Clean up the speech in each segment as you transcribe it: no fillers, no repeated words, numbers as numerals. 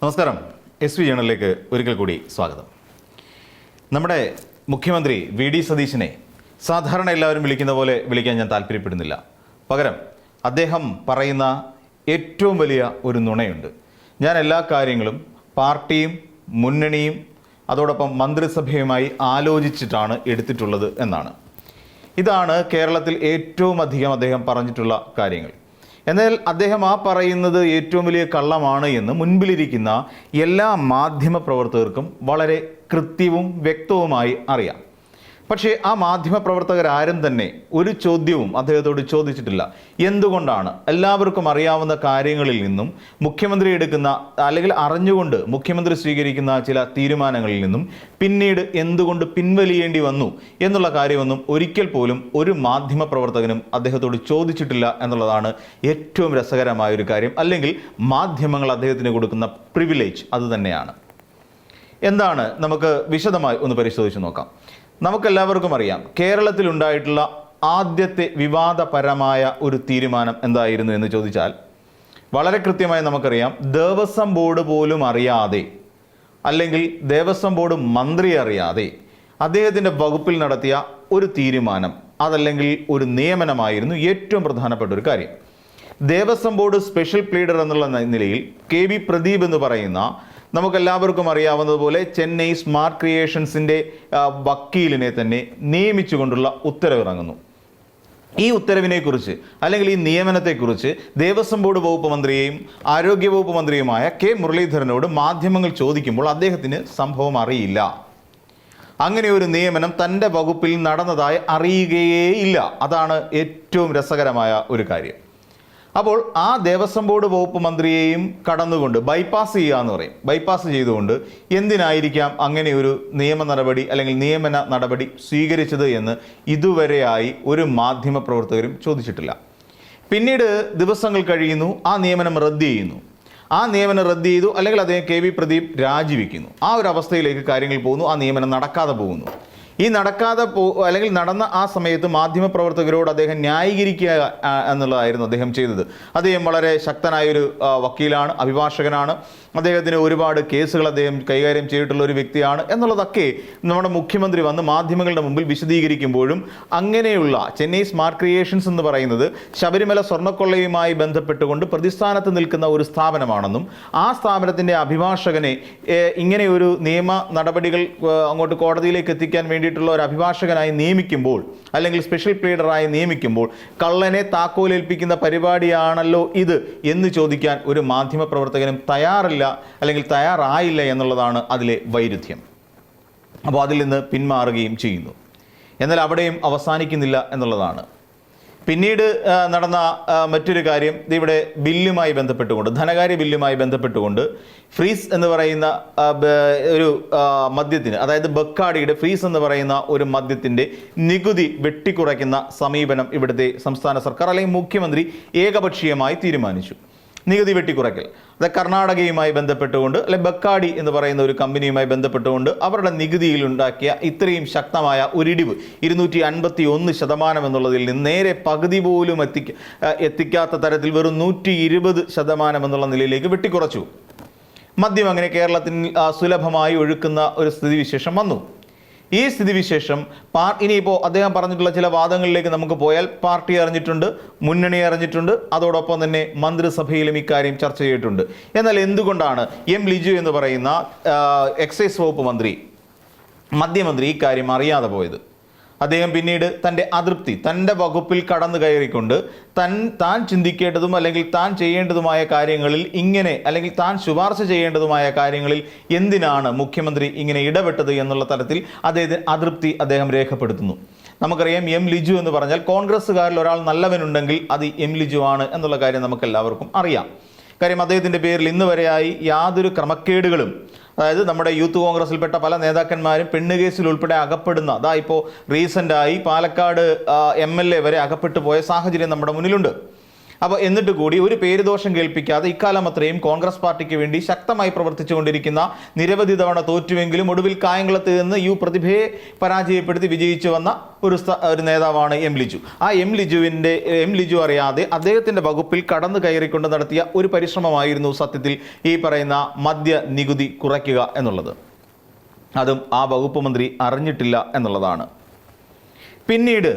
നമസ്കാരം. SV ജേണലിലേക്ക് ഒരിക്കൽ കൂടി സ്വാഗതം. നമ്മുടെ മുഖ്യമന്ത്രി VD സതീശനെ സാധാരണ എല്ലാവരും വിളിക്കുന്ന പോലെ വിളിക്കാൻ ഞാൻ താല്പര്യപ്പെടുന്നില്ല. പകരം അദ്ദേഹം പറയുന്ന ഏറ്റവും വലിയ ഒരു നുണയുണ്ട്. ഞാൻ എല്ലാ കാര്യങ്ങളും പാർട്ടിയും മുന്നണിയും അതോടൊപ്പം മന്ത്രിസഭയുമായി ആലോചിച്ചിട്ടാണ് എടുത്തിട്ടുള്ളത് എന്നാണ്. ഇതാണ് കേരളത്തിൽ ഏറ്റവും അധികം അദ്ദേഹം പറഞ്ഞിട്ടുള്ള കാര്യങ്ങൾ. എന്നാൽ അദ്ദേഹം ആ പറയുന്നത് ഏറ്റവും വലിയ കള്ളമാണ് എന്ന് മുൻപിലിരിക്കുന്ന എല്ലാ മാധ്യമ പ്രവർത്തകർക്കും വളരെ കൃത്യവും വ്യക്തവുമായി അറിയാം. പക്ഷേ ആ മാധ്യമപ്രവർത്തകരാരും തന്നെ ഒരു ചോദ്യവും അദ്ദേഹത്തോട് ചോദിച്ചിട്ടില്ല. എന്തുകൊണ്ടാണ് എല്ലാവർക്കും അറിയാവുന്ന കാര്യങ്ങളിൽ നിന്നും മുഖ്യമന്ത്രി എടുക്കുന്ന അല്ലെങ്കിൽ അറിഞ്ഞുകൊണ്ട് മുഖ്യമന്ത്രി സ്വീകരിക്കുന്ന ചില തീരുമാനങ്ങളിൽ നിന്നും പിന്നീട് എന്തുകൊണ്ട് പിൻവലിയേണ്ടി വന്നു എന്നുള്ള കാര്യമൊന്നും ഒരിക്കൽ പോലും ഒരു മാധ്യമപ്രവർത്തകനും അദ്ദേഹത്തോട് ചോദിച്ചിട്ടില്ല എന്നുള്ളതാണ് ഏറ്റവും രസകരമായൊരു കാര്യം. അല്ലെങ്കിൽ മാധ്യമങ്ങൾ അദ്ദേഹത്തിന് കൊടുക്കുന്ന പ്രിവിലേജ് അതുതന്നെയാണ്. എന്താണ് നമുക്ക് വിശദമായി ഒന്ന് പരിശോധിച്ച് നോക്കാം. നമുക്കെല്ലാവർക്കും അറിയാം, കേരളത്തിലുണ്ടായിട്ടുള്ള ആദ്യത്തെ വിവാദപരമായ ഒരു തീരുമാനം എന്തായിരുന്നു എന്ന് ചോദിച്ചാൽ വളരെ കൃത്യമായി നമുക്കറിയാം. ദേവസ്വം ബോർഡ് പോലും അറിയാതെ അല്ലെങ്കിൽ ദേവസ്വം ബോർഡ് മന്ത്രി അറിയാതെ അദ്ദേഹത്തിൻ്റെ വകുപ്പിൽ നടത്തിയ ഒരു തീരുമാനം, അതല്ലെങ്കിൽ ഒരു നിയമനമായിരുന്നു ഏറ്റവും പ്രധാനപ്പെട്ട ഒരു കാര്യം. ദേവസ്വം ബോർഡ് സ്പെഷ്യൽ പ്ലീഡർ എന്നുള്ള നിലയിൽ KB പ്രദീപ് എന്ന് പറയുന്ന നമുക്കെല്ലാവർക്കും അറിയാവുന്നതുപോലെ ചെന്നൈ സ്മാർട്ട് ക്രിയേഷൻസിൻ്റെ വക്കീലിനെ തന്നെ നിയമിച്ചുകൊണ്ടുള്ള ഉത്തരവിറങ്ങുന്നു. ഈ ഉത്തരവിനെക്കുറിച്ച് അല്ലെങ്കിൽ ഈ നിയമനത്തെക്കുറിച്ച് ദേവസ്വം ബോർഡ് വകുപ്പ് മന്ത്രിയെയും ആരോഗ്യ വകുപ്പ് മന്ത്രിയുമായ K മുരളീധരനോട് മാധ്യമങ്ങൾ ചോദിക്കുമ്പോൾ അദ്ദേഹത്തിന് സംഭവം അറിയില്ല. അങ്ങനെ ഒരു നിയമനം തൻ്റെ വകുപ്പിൽ നടന്നതായി അറിയുകയേയില്ല. അതാണ് ഏറ്റവും രസകരമായ ഒരു കാര്യം. അപ്പോൾ ആ ദേവസ്വം ബോർഡ് വകുപ്പ് മന്ത്രിയെയും കടന്നുകൊണ്ട് ബൈപ്പാസ് ചെയ്യുക എന്ന് പറയും. ബൈപ്പാസ് ചെയ്തുകൊണ്ട് എന്തിനായിരിക്കാം അങ്ങനെ ഒരു നിയമ നടപടി അല്ലെങ്കിൽ നിയമന നടപടി സ്വീകരിച്ചത് എന്ന് ഇതുവരെയായി ഒരു മാധ്യമ പ്രവർത്തകരും ചോദിച്ചിട്ടില്ല. പിന്നീട് ദിവസങ്ങൾ കഴിയുന്നു, ആ നിയമനം റദ്ദ് ചെയ്യുന്നു. ആ നിയമനം റദ്ദ് ചെയ്തു അല്ലെങ്കിൽ അദ്ദേഹം KB പ്രദീപ് രാജിവെക്കുന്നു. ആ ഒരു അവസ്ഥയിലേക്ക് കാര്യങ്ങൾ പോകുന്നു. ആ നിയമനം നടക്കാതെ പോകുന്നു. ഈ നടക്കാതെ അല്ലെങ്കിൽ നടന്ന ആ സമയത്ത് മാധ്യമപ്രവർത്തകരോട് അദ്ദേഹം ന്യായീകരിക്കുക എന്നുള്ളതായിരുന്നു അദ്ദേഹം ചെയ്തത്. അദ്ദേഹം വളരെ ശക്തനായൊരു വക്കീലാണ്, അഭിഭാഷകനാണ്. അദ്ദേഹത്തിന് ഒരുപാട് കേസുകൾ അദ്ദേഹം കൈകാര്യം ചെയ്തിട്ടുള്ള ഒരു വ്യക്തിയാണ് എന്നുള്ളതൊക്കെ നമ്മുടെ മുഖ്യമന്ത്രി വന്ന് മാധ്യമങ്ങളുടെ മുമ്പിൽ വിശദീകരിക്കുമ്പോഴും അങ്ങനെയുള്ള ചെന്നൈ സ്മാർട്ട് ക്രിയേഷൻസ് എന്ന് പറയുന്നത് ശബരിമല സ്വർണ്ണക്കൊള്ളയുമായി ബന്ധപ്പെട്ടുകൊണ്ട് പ്രതിസ്ഥാനത്ത് നിൽക്കുന്ന ഒരു സ്ഥാപനമാണെന്നും ആ സ്ഥാപനത്തിൻ്റെ അഭിഭാഷകനെ ഇങ്ങനെ ഒരു നിയമ നടപടികൾ അങ്ങോട്ട് കോടതിയിലേക്ക് എത്തിക്കാൻ വേണ്ടിയിട്ടുള്ള ഒരു അഭിഭാഷകനായി നിയമിക്കുമ്പോൾ അല്ലെങ്കിൽ സ്പെഷ്യൽ പ്ലീഡറായി നിയമിക്കുമ്പോൾ കള്ളനെ താക്കോലേൽപ്പിക്കുന്ന പരിപാടിയാണല്ലോ ഇത് എന്ന് ചോദിക്കാൻ ഒരു മാധ്യമപ്രവർത്തകനും തയ്യാറില്ല അല്ലെങ്കിൽ തയ്യാറായില്ല എന്നുള്ളതാണ് അതിലെ വൈരുദ്ധ്യം. അപ്പോൾ അതിൽ നിന്ന് പിന്മാറുകയും ചെയ്യുന്നു. എന്നാൽ അവിടെയും അവസാനിക്കുന്നില്ല എന്നുള്ളതാണ്. പിന്നീട് നടന്ന മറ്റൊരു കാര്യം, ഇവിടെ ബില്ലുമായി ബന്ധപ്പെട്ടുകൊണ്ട്, ധനകാര്യ ബില്ലുമായി ബന്ധപ്പെട്ടുകൊണ്ട് ഫ്രീസ് എന്ന് പറയുന്ന ഒരു മദ്യത്തിന്, അതായത് ബക്കാടിയുടെ ഫ്രീസ് എന്ന് പറയുന്ന ഒരു മദ്യത്തിൻ്റെ നികുതി വെട്ടിക്കുറയ്ക്കുന്ന സമീപനം ഇവിടുത്തെ സംസ്ഥാന സർക്കാർ അല്ലെങ്കിൽ മുഖ്യമന്ത്രി ഏകപക്ഷീയമായി തീരുമാനിച്ചു. നികുതി വെട്ടിക്കുറയ്ക്കൽ അത് കർണാടകയുമായി ബന്ധപ്പെട്ടുകൊണ്ട് അല്ലെ ബക്കാടി എന്ന് പറയുന്ന ഒരു കമ്പനിയുമായി ബന്ധപ്പെട്ടുകൊണ്ട് അവരുടെ നികുതിയിൽ ഉണ്ടാക്കിയ ഇത്രയും ശക്തമായ ഒരിടിവ് 251% എന്നുള്ളതിൽ നിന്ന് നേരെ പകുതി പോലും എത്തിക്കാത്ത തരത്തിൽ വെറും 120% എന്നുള്ള നിലയിലേക്ക് വെട്ടിക്കുറച്ചു. മദ്യം അങ്ങനെ കേരളത്തിൽ സുലഭമായി ഒഴുക്കുന്ന ഒരു സ്ഥിതിവിശേഷം വന്നു. ഈ സ്ഥിതിവിശേഷം ഇനിയിപ്പോൾ അദ്ദേഹം പറഞ്ഞിട്ടുള്ള ചില വാദങ്ങളിലേക്ക് നമുക്ക് പോയാൽ പാർട്ടി അറിഞ്ഞിട്ടുണ്ട്, മുന്നണി അറിഞ്ഞിട്ടുണ്ട്, അതോടൊപ്പം തന്നെ മന്ത്രിസഭയിലും ഇക്കാര്യം ചർച്ച ചെയ്തിട്ടുണ്ട്. എന്നാൽ എന്തുകൊണ്ടാണ് ലിജു എന്ന് പറയുന്ന എക്സൈസ് വകുപ്പ് മന്ത്രി, മദ്യമന്ത്രി ഇക്കാര്യം അറിയാതെ പോയത്? അദ്ദേഹം പിന്നീട് തൻ്റെ അതൃപ്തി, തൻ്റെ വകുപ്പിൽ കടന്നു കയറിക്കൊണ്ട് താൻ ചിന്തിക്കേണ്ടതും അല്ലെങ്കിൽ താൻ ചെയ്യേണ്ടതുമായ കാര്യങ്ങളിൽ ഇങ്ങനെ അല്ലെങ്കിൽ താൻ ശുപാർശ ചെയ്യേണ്ടതുമായ കാര്യങ്ങളിൽ എന്തിനാണ് മുഖ്യമന്ത്രി ഇങ്ങനെ ഇടപെട്ടത് എന്നുള്ള തരത്തിൽ അദ്ദേഹത്തിന് അതൃപ്തി അദ്ദേഹം രേഖപ്പെടുത്തുന്നു. നമുക്കറിയാം ലിജു എന്ന് പറഞ്ഞാൽ കോൺഗ്രസ്സുകാരിൽ ഒരാൾ നല്ലവനുണ്ടെങ്കിൽ അത് ലിജു ആണ് എന്നുള്ള കാര്യം നമുക്കെല്ലാവർക്കും അറിയാം. കാര്യം അദ്ദേഹത്തിൻ്റെ പേരിൽ ഇന്ന് വരെയായി യാതൊരു ക്രമക്കേടുകളും, അതായത് നമ്മുടെ യൂത്ത് കോൺഗ്രസിൽപ്പെട്ട പല നേതാക്കന്മാരും പെണ്ണുകേസിൽ ഉൾപ്പെടെ അകപ്പെടുന്ന, അതാ ഇപ്പോൾ റീസെൻ്റായി പാലക്കാട് MLA വരെ അകപ്പെട്ടു പോയ സാഹചര്യം നമ്മുടെ മുന്നിലുണ്ട്. അപ്പോൾ എന്നിട്ട് കൂടി ഒരു പേരുദോഷം കേൾപ്പിക്കാതെ ഇക്കാലം അത്രയും കോൺഗ്രസ് പാർട്ടിക്ക് വേണ്ടി ശക്തമായി പ്രവർത്തിച്ചുകൊണ്ടിരിക്കുന്ന, നിരവധി തവണ തോറ്റുവെങ്കിലും ഒടുവിൽ കായംകുളത്ത് നിന്ന് പ്രതിഭയെ പരാജയപ്പെടുത്തി വിജയിച്ചു വന്ന ഒരു നേതാവാണ് എം ലിജു. ആ എം ലിജു അറിയാതെ അദ്ദേഹത്തിൻ്റെ വകുപ്പിൽ കടന്നു കയറിക്കൊണ്ട് നടത്തിയ ഒരു പരിശ്രമമായിരുന്നു സത്യത്തിൽ ഈ പറയുന്ന മദ്യ നികുതി കുറയ്ക്കുക എന്നുള്ളത്. അതും ആ വകുപ്പ് മന്ത്രി അറിഞ്ഞിട്ടില്ല എന്നുള്ളതാണ്. പിന്നീട്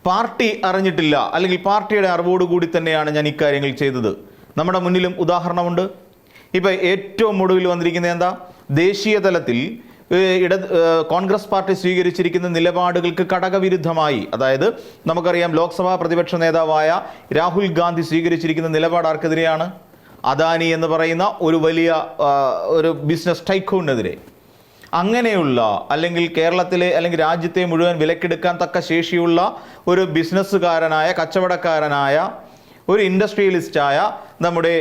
പാർട്ടി അറിഞ്ഞിട്ടില്ല, അല്ലെങ്കിൽ പാർട്ടിയുടെ അറിവോടുകൂടി തന്നെയാണ് ഞാൻ ഇക്കാര്യങ്ങൾ ചെയ്തത്. നമ്മുടെ മുന്നിലും ഉദാഹരണമുണ്ട്. ഇപ്പം ഏറ്റവും ഒടുവിൽ വന്നിരിക്കുന്നത് എന്താ? ദേശീയ തലത്തിൽ കോൺഗ്രസ് പാർട്ടി സ്വീകരിച്ചിരിക്കുന്ന നിലപാടുകൾക്ക് ഘടകവിരുദ്ധമായി, അതായത് നമുക്കറിയാം ലോക്സഭാ പ്രതിപക്ഷ നേതാവായ രാഹുൽ ഗാന്ധി സ്വീകരിച്ചിരിക്കുന്ന നിലപാട് ആർക്കെതിരെയാണ്? അദാനി എന്ന് പറയുന്ന ഒരു വലിയ ഒരു ബിസിനസ് ടൈക്കൂണിനെതിരെ. അങ്ങനെയുള്ള, അല്ലെങ്കിൽ കേരളത്തിലെ അല്ലെങ്കിൽ രാജ്യത്തെ മുഴുവൻ വിലക്കെടുക്കാൻ തക്ക ശേഷിയുള്ള ഒരു ബിസിനസ്സുകാരനായ, കച്ചവടക്കാരനായ, ഒരു ഇൻഡസ്ട്രിയലിസ്റ്റായ നമ്മുടെ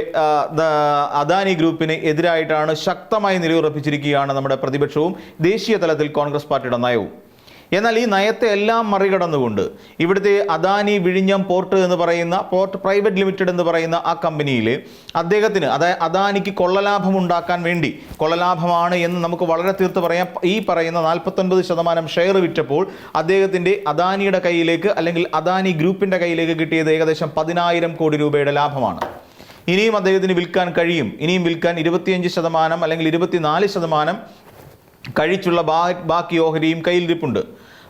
അദാനി ഗ്രൂപ്പിന് എതിരായിട്ടാണ് ശക്തമായി നിലയുറപ്പിച്ചിരിക്കുകയാണ് നമ്മുടെ പ്രതിപക്ഷവും ദേശീയ തലത്തിൽ കോൺഗ്രസ് പാർട്ടിയുടെ നയവും. എന്നാൽ ഈ നയത്തെ എല്ലാം മറികടന്നുകൊണ്ട് ഇവിടുത്തെ അദാനി വിഴിഞ്ഞം പോർട്ട് എന്ന് പറയുന്ന പോർട്ട് പ്രൈവറ്റ് ലിമിറ്റഡ് എന്ന് പറയുന്ന ആ കമ്പനിയിൽ അദ്ദേഹത്തിന്, അതായത് അദാനിക്ക് കൊള്ളലാഭം ഉണ്ടാക്കാൻ വേണ്ടി, കൊള്ളലാഭമാണ് എന്ന് നമുക്ക് വളരെ തീർത്ത് പറയാം, ഈ പറയുന്ന 49% ഷെയർ വിറ്റപ്പോൾ അദ്ദേഹത്തിൻ്റെ അദാനിയുടെ കയ്യിലേക്ക്, അല്ലെങ്കിൽ അദാനി ഗ്രൂപ്പിൻ്റെ കയ്യിലേക്ക് കിട്ടിയത് ഏകദേശം 10,000 കോടി രൂപയുടെ ലാഭമാണ്. ഇനിയും അദ്ദേഹത്തിന് വിൽക്കാൻ കഴിയും. ഇനിയും വിൽക്കാൻ 25% അല്ലെങ്കിൽ 24% കഴിച്ചുള്ള ബാക്കി ഓഹരിയും കയ്യിലിരിപ്പുണ്ട്.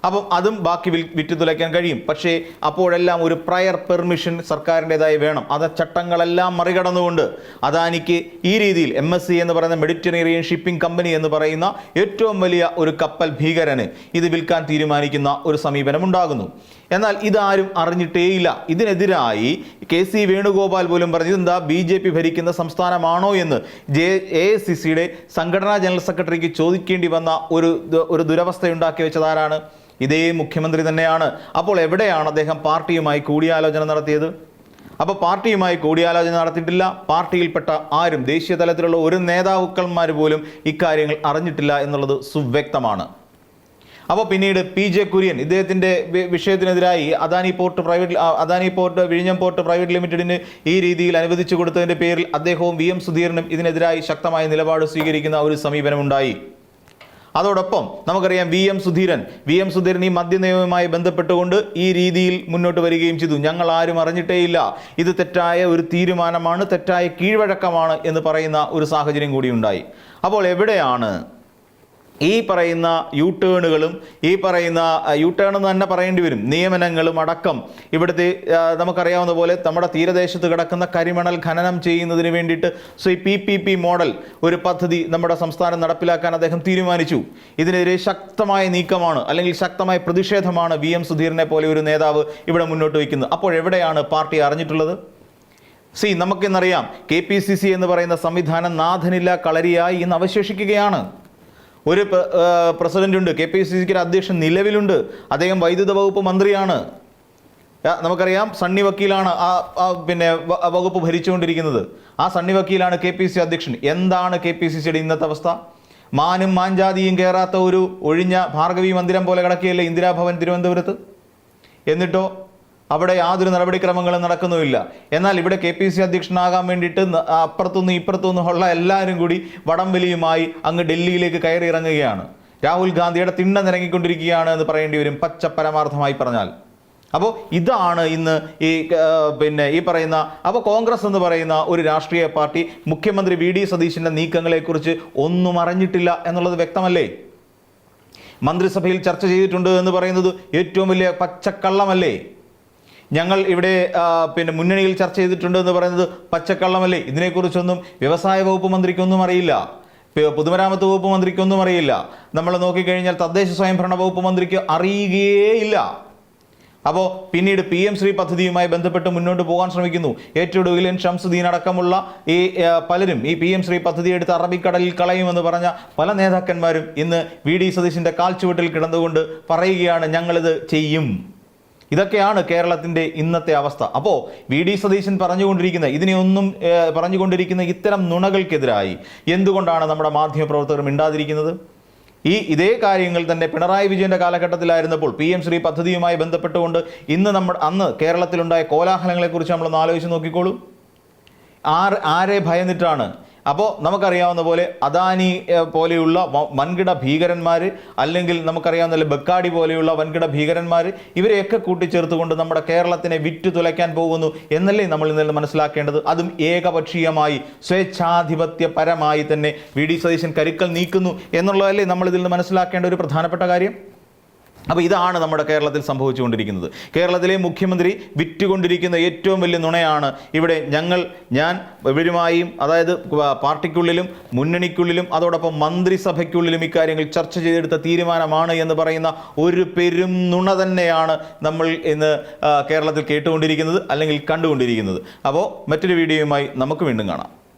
അപ്പം അതും ബാക്കി വിറ്റ് തുലയ്ക്കാൻ കഴിയും. പക്ഷേ അപ്പോഴെല്ലാം ഒരു പ്രയർ പെർമിഷൻ സർക്കാരിൻ്റെതായി വേണം. അത് ചട്ടങ്ങളെല്ലാം മറികടന്നുകൊണ്ട് അദാനിക്ക് ഈ രീതിയിൽ MSC എന്ന് പറയുന്ന മെഡിറ്ററേനിയൻ ഷിപ്പിംഗ് കമ്പനി എന്ന് പറയുന്ന ഏറ്റവും വലിയ ഒരു കപ്പൽ ഭീകരന് ഇത് വിൽക്കാൻ തീരുമാനിക്കുന്ന ഒരു സമീപനം ഉണ്ടാകുന്നു. എന്നാൽ ഇതാരും അറിഞ്ഞിട്ടേയില്ല. ഇതിനെതിരായി KC വേണുഗോപാൽ പോലും പറഞ്ഞു, ഇതെന്താ BJP ഭരിക്കുന്ന സംസ്ഥാനമാണോ എന്ന് AICCയുടെ സംഘടനാ ജനറൽ സെക്രട്ടറിക്ക് ചോദിക്കേണ്ടി വന്ന ഒരു ദുരവസ്ഥയുണ്ടാക്കി വെച്ചതാരാണ്? ഇതേ മുഖ്യമന്ത്രി തന്നെയാണ്. അപ്പോൾ എവിടെയാണ് അദ്ദേഹം പാർട്ടിയുമായി കൂടിയാലോചന നടത്തിയത്? അപ്പോൾ പാർട്ടിയുമായി കൂടിയാലോചന നടത്തിയിട്ടില്ല. പാർട്ടിയിൽപ്പെട്ട ആരും, ദേശീയ തലത്തിലുള്ള ഒരു നേതാക്കന്മാർ പോലും ഇക്കാര്യങ്ങൾ അറിഞ്ഞിട്ടില്ല എന്നുള്ളത് സുവ്യക്തമാണ്. അപ്പോൾ പിന്നീട് PJ കുര്യൻ ഇദ്ദേഹത്തിൻ്റെ വിഷയത്തിനെതിരായി അദാനി പോർട്ട് വിഴിഞ്ഞം പോർട്ട് പ്രൈവറ്റ് ലിമിറ്റഡിന് ഈ രീതിയിൽ അനുവദിച്ചു കൊടുത്തതിൻ്റെ പേരിൽ അദ്ദേഹവും VM സുധീരനും ഇതിനെതിരായി ശക്തമായ നിലപാട് സ്വീകരിക്കുന്ന ഒരു സമീപനമുണ്ടായി. അതോടൊപ്പം നമുക്കറിയാം VM സുധീരൻ ഈ മദ്യനയവുമായി ബന്ധപ്പെട്ടുകൊണ്ട് ഈ രീതിയിൽ മുന്നോട്ട് വരികയും ചെയ്തു. ഞങ്ങൾ ആരും അറിഞ്ഞിട്ടേയില്ല, ഇത് തെറ്റായ ഒരു തീരുമാനമാണ്, തെറ്റായ കീഴ്വഴക്കമാണ് എന്ന് പറയുന്ന ഒരു സാഹചര്യം കൂടി ഉണ്ടായി. അപ്പോൾ എവിടെയാണ് ഈ പറയുന്ന യൂട്ടേണുകളും, ഈ പറയുന്ന യൂട്ടേൺ എന്ന് തന്നെ പറയേണ്ടി വരും, നിയമനങ്ങളും അടക്കം ഇവിടുത്തെ നമുക്കറിയാവുന്ന പോലെ നമ്മുടെ തീരദേശത്ത് കിടക്കുന്ന കരിമണൽ ഖനനം ചെയ്യുന്നതിന് വേണ്ടിയിട്ട് PPP മോഡൽ ഒരു പദ്ധതി നമ്മുടെ സംസ്ഥാനം നടപ്പിലാക്കാൻ അദ്ദേഹം തീരുമാനിച്ചു. ഇതിനെതിരെ ശക്തമായ നീക്കമാണ്, അല്ലെങ്കിൽ ശക്തമായ പ്രതിഷേധമാണ് VM സുധീരനെ പോലെ ഒരു നേതാവ് ഇവിടെ മുന്നോട്ട് വയ്ക്കുന്നത്. അപ്പോൾ എവിടെയാണ് പാർട്ടി അറിഞ്ഞിട്ടുള്ളത്? നമുക്കെന്നറിയാം, KPCC എന്ന് പറയുന്ന സംവിധാനം നാഥനില്ല കളരിയായി ഇന്ന് അവശേഷിക്കുകയാണ്. ഒരു പ്രസിഡന്റ് ഉണ്ട്, KPCCക്ക് അധ്യക്ഷൻ നിലവിലുണ്ട്, അദ്ദേഹം വൈദ്യുത വകുപ്പ് മന്ത്രിയാണ്. നമുക്കറിയാം സണ്ണി വക്കീലാണ് വകുപ്പ് ഭരിച്ചുകൊണ്ടിരിക്കുന്നത്. ആ സണ്ണി വക്കീലാണ് KPCC അധ്യക്ഷൻ. എന്താണ് KPCCയുടെ ഇന്നത്തെ അവസ്ഥ? മാനും മാഞ്ചാതിയും കയറാത്ത ഒരു ഒഴിഞ്ഞ ഭാർഗവി മന്ദിരം പോലെ കിടക്കുകയല്ലേ ഇന്ദിരാഭവൻ തിരുവനന്തപുരത്ത്. എന്നിട്ടോ അവിടെ യാതൊരു നടപടിക്രമങ്ങളും നടക്കുന്നുമില്ല. എന്നാൽ ഇവിടെ KPCC അധ്യക്ഷനാകാൻ വേണ്ടിയിട്ട് അപ്പുറത്തുനിന്ന് ഇപ്പുറത്തുനിന്നും ഉള്ള എല്ലാവരും കൂടി വടംവലിയുമായി അങ്ങ് ഡൽഹിയിലേക്ക് കയറി ഇറങ്ങുകയാണ്. രാഹുൽ ഗാന്ധിയുടെ തിണ്ണ നിരങ്ങിക്കൊണ്ടിരിക്കുകയാണ് എന്ന് പറയേണ്ടി വരും, പച്ച പരമാർത്ഥമായി പറഞ്ഞാൽ. അപ്പോൾ ഇതാണ് ഇന്ന് ഈ പറയുന്ന, അപ്പോൾ കോൺഗ്രസ് എന്ന് പറയുന്ന ഒരു രാഷ്ട്രീയ പാർട്ടി മുഖ്യമന്ത്രി VD സതീശൻ്റെ നീക്കങ്ങളെക്കുറിച്ച് ഒന്നും അറിഞ്ഞിട്ടില്ല എന്നുള്ളത് വ്യക്തമല്ലേ? മന്ത്രിസഭയിൽ ചർച്ച ചെയ്തിട്ടുണ്ട് എന്ന് പറയുന്നത് ഏറ്റവും വലിയ പച്ചക്കള്ളമല്ലേ? ഞങ്ങൾ ഇവിടെ മുന്നണിയിൽ ചർച്ച ചെയ്തിട്ടുണ്ട് എന്ന് പറയുന്നത് പച്ചക്കള്ളമല്ലേ? ഇതിനെക്കുറിച്ചൊന്നും വ്യവസായ വകുപ്പ് മന്ത്രിക്കൊന്നും അറിയില്ല, പൊതുമരാമത്ത് വകുപ്പ് മന്ത്രിക്കൊന്നും അറിയില്ല, നമ്മൾ നോക്കിക്കഴിഞ്ഞാൽ തദ്ദേശ സ്വയംഭരണ വകുപ്പ് മന്ത്രിക്ക് അറിയുകയേയില്ല. അപ്പോൾ പിന്നീട് PM ശ്രീ പദ്ധതിയുമായി ബന്ധപ്പെട്ട് മുന്നോട്ട് പോകാൻ ശ്രമിക്കുന്നു. ഏറ്റവും ഒടുവിൽ ഷംസുദ്ദീൻ അടക്കമുള്ള ഈ പലരും ഈ PM ശ്രീ പദ്ധതി എടുത്ത് അറബിക്കടലിൽ കളയുമെന്ന് പറഞ്ഞ പല നേതാക്കന്മാരും ഇന്ന് VD സതീശൻ്റെ കാൽച്ചുവട്ടിൽ കിടന്നുകൊണ്ട് പറയുകയാണ് ഞങ്ങളിത് ചെയ്യും. ഇതൊക്കെയാണ് കേരളത്തിൻ്റെ ഇന്നത്തെ അവസ്ഥ. അപ്പോൾ VD സതീശൻ പറഞ്ഞുകൊണ്ടിരിക്കുന്ന ഇത്തരം നുണകൾക്കെതിരായി എന്തുകൊണ്ടാണ് നമ്മുടെ മാധ്യമപ്രവർത്തകർ മിണ്ടാതിരിക്കുന്നത്? ഇതേ കാര്യങ്ങൾ തന്നെ പിണറായി വിജയൻ്റെ കാലഘട്ടത്തിലായിരുന്നപ്പോൾ PM ശ്രീ പദ്ധതിയുമായി ബന്ധപ്പെട്ടുകൊണ്ട് അന്ന് കേരളത്തിലുണ്ടായ കോലാഹലങ്ങളെക്കുറിച്ച് നമ്മളൊന്ന് ആലോചിച്ച് നോക്കിക്കോളൂ. ആരെ ഭയന്നിട്ടാണ്? അപ്പോൾ നമുക്കറിയാവുന്ന പോലെ അദാനി പോലെയുള്ള വൻകിട ഭീകരന്മാർ, അല്ലെങ്കിൽ നമുക്കറിയാവുന്ന ബക്കാടി പോലെയുള്ള വൻകിട ഭീകരന്മാർ, ഇവരെയൊക്കെ കൂട്ടിച്ചേർത്തുകൊണ്ട് നമ്മുടെ കേരളത്തിനെ വിറ്റു തുലയ്ക്കാൻ പോകുന്നു എന്നല്ലേ നമ്മൾ ഇന്നലെ മനസ്സിലാക്കേണ്ടത്? അതും ഏകപക്ഷീയമായി സ്വേച്ഛാധിപത്യപരമായി തന്നെ VD സതീശൻ കരുക്കൾ നീക്കുന്നു എന്നുള്ളതല്ലേ നമ്മൾ ഇതിൽ നിന്ന് മനസ്സിലാക്കേണ്ട ഒരു പ്രധാനപ്പെട്ട കാര്യം. അപ്പോൾ ഇതാണ് നമ്മുടെ കേരളത്തിൽ സംഭവിച്ചുകൊണ്ടിരിക്കുന്നത്. കേരളത്തിലെ മുഖ്യമന്ത്രി വിറ്റുകൊണ്ടിരിക്കുന്ന ഏറ്റവും വലിയ നുണയാണ് ഇവിടെ ഞാൻ ഇവരുമായും, അതായത് പാർട്ടിക്കുള്ളിലും മുന്നണിക്കുള്ളിലും അതോടൊപ്പം മന്ത്രിസഭയ്ക്കുള്ളിലും ഇക്കാര്യങ്ങൾ ചർച്ച ചെയ്തെടുത്ത തീരുമാനമാണ് എന്ന് പറയുന്ന ഒരു പെരും നുണ തന്നെയാണ് നമ്മൾ ഇന്ന് കേരളത്തിൽ കേട്ടുകൊണ്ടിരിക്കുന്നത് അല്ലെങ്കിൽ കണ്ടുകൊണ്ടിരിക്കുന്നത്. അപ്പോൾ മറ്റൊരു വീഡിയോയുമായി നമുക്ക് വീണ്ടും കാണാം.